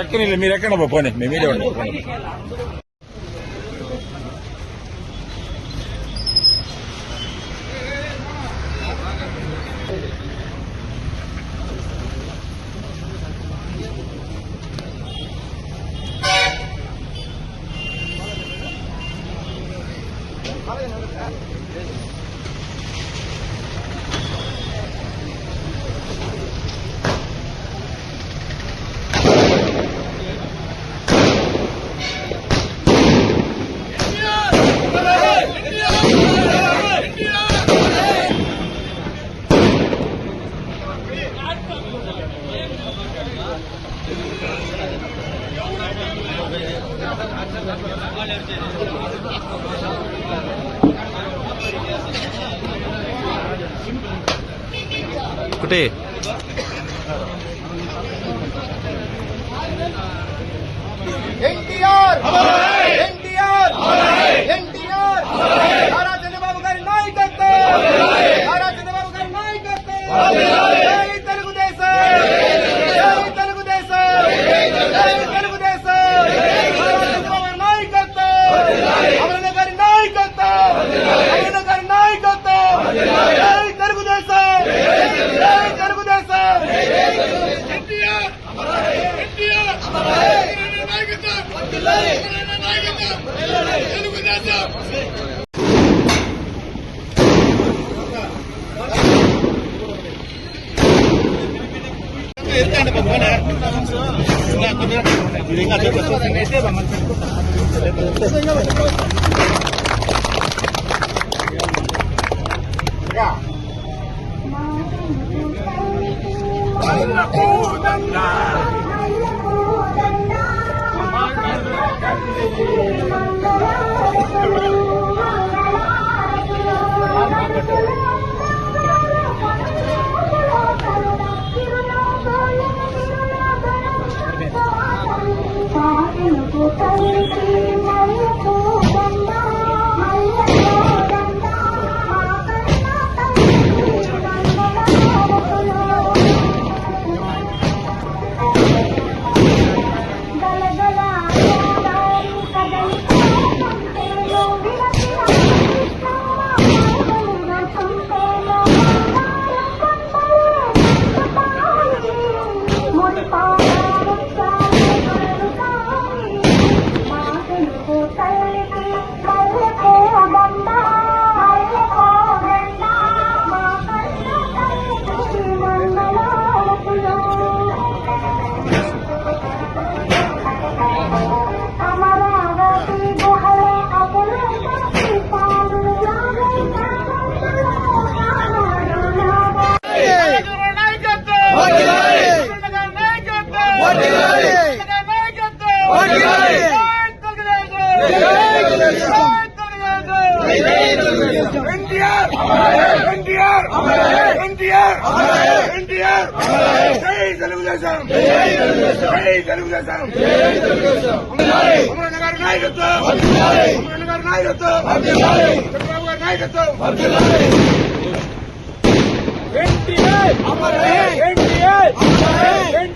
ఎక్కని మీరు ఎక్కడ పోనీ మేము మీడియా ఉండండి. ఒకటి ఎన్టీఆర్ ఎన్టీఆర్ ఎన్టీఆర్ నారా చంద్రబాబు గారి నాయకత్వం, నారా చంద్రబాబు గారి నాయకత్వం. జై తెలుగుదేశం, జై తెలుగుదేశం, జై తెలుగుదేశం. నారా చంద్రబాబు గారి నాయకత్వం, అమరన్న గారి నాయకత్వం, అమరన్న గారి నాయకత్వం.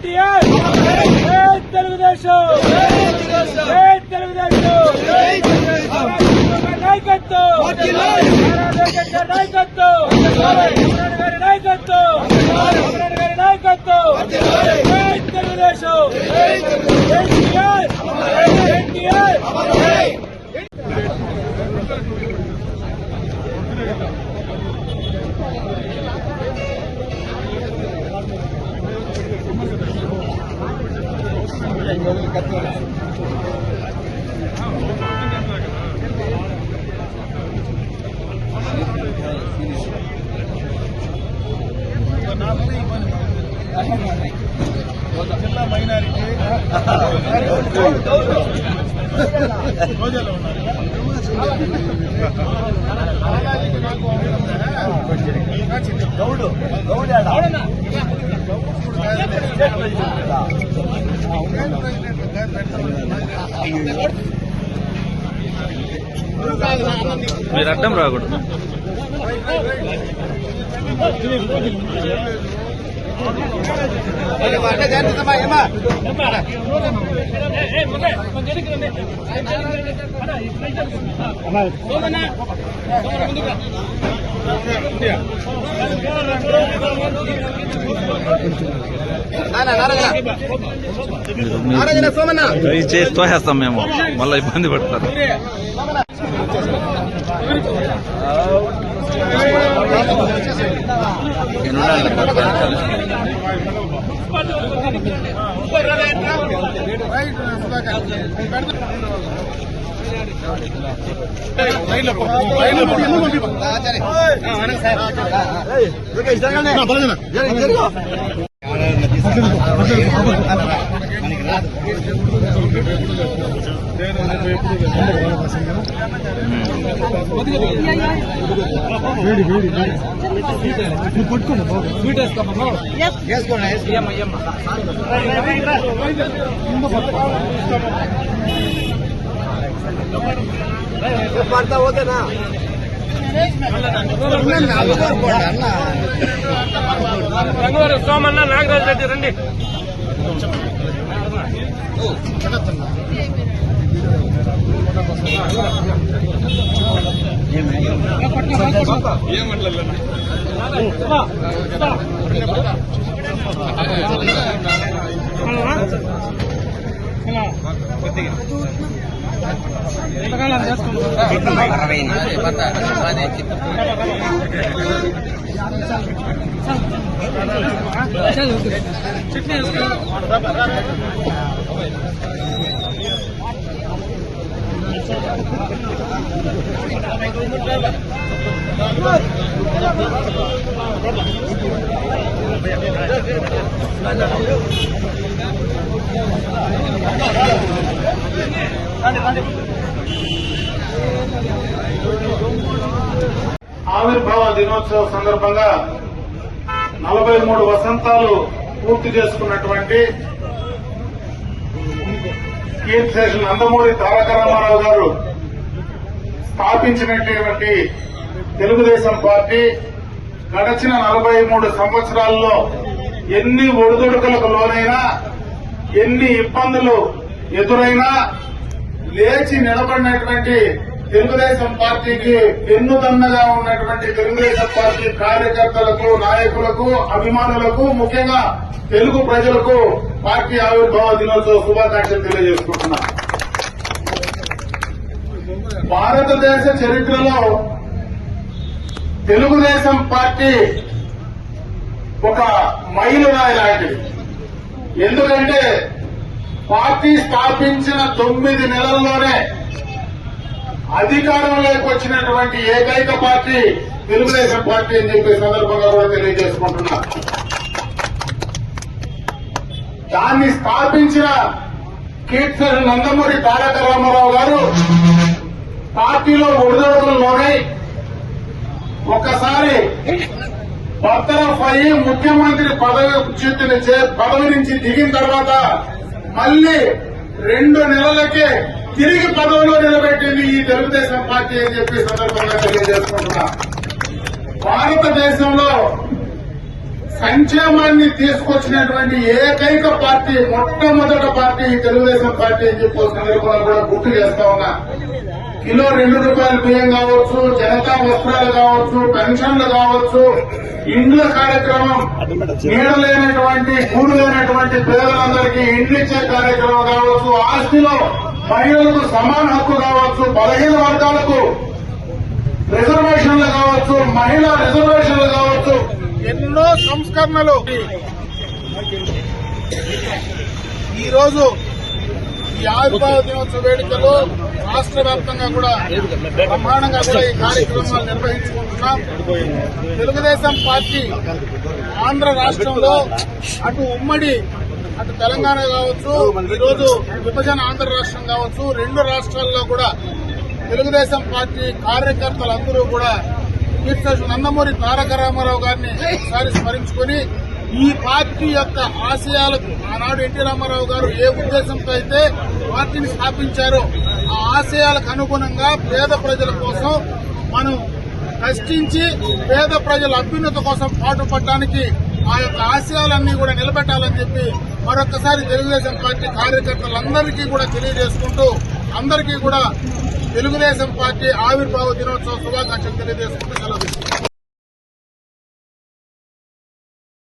జై తెలుగుదేశం, జై తెలుగుదేశం. ఎన్టీఆర్ ఎన్టీఆర్ జిల్లా మైనారిటీ రోజాలో ఉన్నారు. గౌడు మీరు అడ్డం రాకూడదు. ఇది చేసి తోసేస్తాం మేము, మళ్ళీ ఇబ్బంది పడతారు. పడతా ఓకేనా రంగవరం సోమన్న నాగరాజు రెడ్డి రండి. ఆవిర్భావ దినోత్సవ సందర్భంగా 43 వసంతాలు పూర్తి చేసుకున్నటువంటి కీర్తిశేషులు నందమూరి తారక రామారావు గారు స్థాపించినటువంటి తెలుగుదేశం పార్టీ గడచిన 43 సంవత్సరాల్లో ఎన్ని ఒడిదుడుకులకు లోనైనా, ఎన్ని ఇబ్బందులు ఎదురైనా లేచి నిలబడినటువంటి తెలుగుదేశం పార్టీకి వెన్నుదన్నగా ఉన్నటువంటి తెలుగుదేశం పార్టీ కార్యకర్తలకు, నాయకులకు, అభిమానులకు, ముఖ్యంగా తెలుగు ప్రజలకు పార్టీ ఆవిర్భావ దినోత్సవ శుభాకాంక్షలు తెలియజేసుకుంటున్నా. భారతదేశ చరిత్రలో తెలుగుదేశం పార్టీ ఒక మైలురాయి లాంటిది. ఎందుకంటే పార్టీ స్థాపించిన 9 నెలల్లోనే అధికారంలోకి వచ్చినటువంటి ఏకైక పార్టీ తెలుగుదేశం పార్టీ అని చెప్పే సందర్భంగా కూడా తెలియజేసుకుంటున్నా. దాన్ని స్థాపించిన కీర్తిశేషులు నందమూరి తారక రామారావు గారు పార్టీలో ఒడిదొడుకుల్లోనే ఒక్కసారి బర్తరఫ్ అయ్యి ముఖ్యమంత్రి పదవి నుంచి దిగిన తర్వాత మళ్లీ 2 నెలలకే తిరిగి పదవిలో నిలబెట్టింది ఈ తెలుగుదేశం పార్టీ అని చెప్పి సందర్భంగా తెలియజేసుకుంటున్నా. భారతదేశంలో సంక్షేమాన్ని తీసుకొచ్చినటువంటి ఏకైక పార్టీ, మొట్టమొదటి పార్టీ ఈ తెలుగుదేశం పార్టీ అని చెప్పి సందర్భంగా కూడా గుర్తు చేస్తా ఉన్నా. కిలో 2 రూపాయల బియ్యం కావచ్చు, జనతా వస్త్రాలు కావచ్చు, పెన్షన్లు కావచ్చు, ఇండ్ల కార్యక్రమం, నీడలేనటువంటి గూడు లేనటువంటి పేదలందరికీ ఇండ్లు ఇచ్చే కార్యక్రమం కావచ్చు, ఆస్తిలో మహిళలకు సమాన హక్కు కావచ్చు, బలహీన వర్గాలకు రిజర్వేషన్లు కావచ్చు, మహిళా రిజర్వేషన్లు కావచ్చు, ఎన్నో సంస్కరణలు ఈరోజు ఈ ఆవిర్భావ దినోత్సవ వేడుకలు రాష్ట్ర వ్యాప్తంగా కూడా బ్రహ్మాండంగా కూడా ఈ కార్యక్రమాలు నిర్వహించుకుంటున్నాం. తెలుగుదేశం పార్టీ ఆంధ్ర రాష్ట్రంలో అటు ఉమ్మడి అటు తెలంగాణ కావచ్చు, ఈరోజు విభజన ఆంధ్ర రాష్ట్రం కావచ్చు, రెండు రాష్ట్రాల్లో కూడా తెలుగుదేశం పార్టీ కార్యకర్తలందరూ కూడా కీర్తి నందమూరి తారక రామారావు గారిని ఒకసారి స్మరించుకుని ఈ పార్టీ యొక్క ఆశయాలకు ఆనాడు ఎన్టీ రామారావు గారు ఏ ఉద్దేశంతో అయితే పార్టీని స్థాపించారో ఆ ఆశయాలకు అనుగుణంగా పేద ప్రజల కోసం మనం కష్టించి పేద ప్రజల అభ్యున్నతి కోసం పాటుపడడానికి ఆ యొక్క ఆశయాలన్నీ కూడా నిలబెట్టాలని చెప్పి మరొకసారి తెలుగుదేశం పార్టీ కార్యకర్తలందరికీ కూడా తెలియజేసుకుంటూ అందరికీ కూడా తెలుగుదేశం పార్టీ ఆవిర్భావ దినోత్సవ శుభాకాంక్షలు తెలియజేసుకుంటూ సెలవు.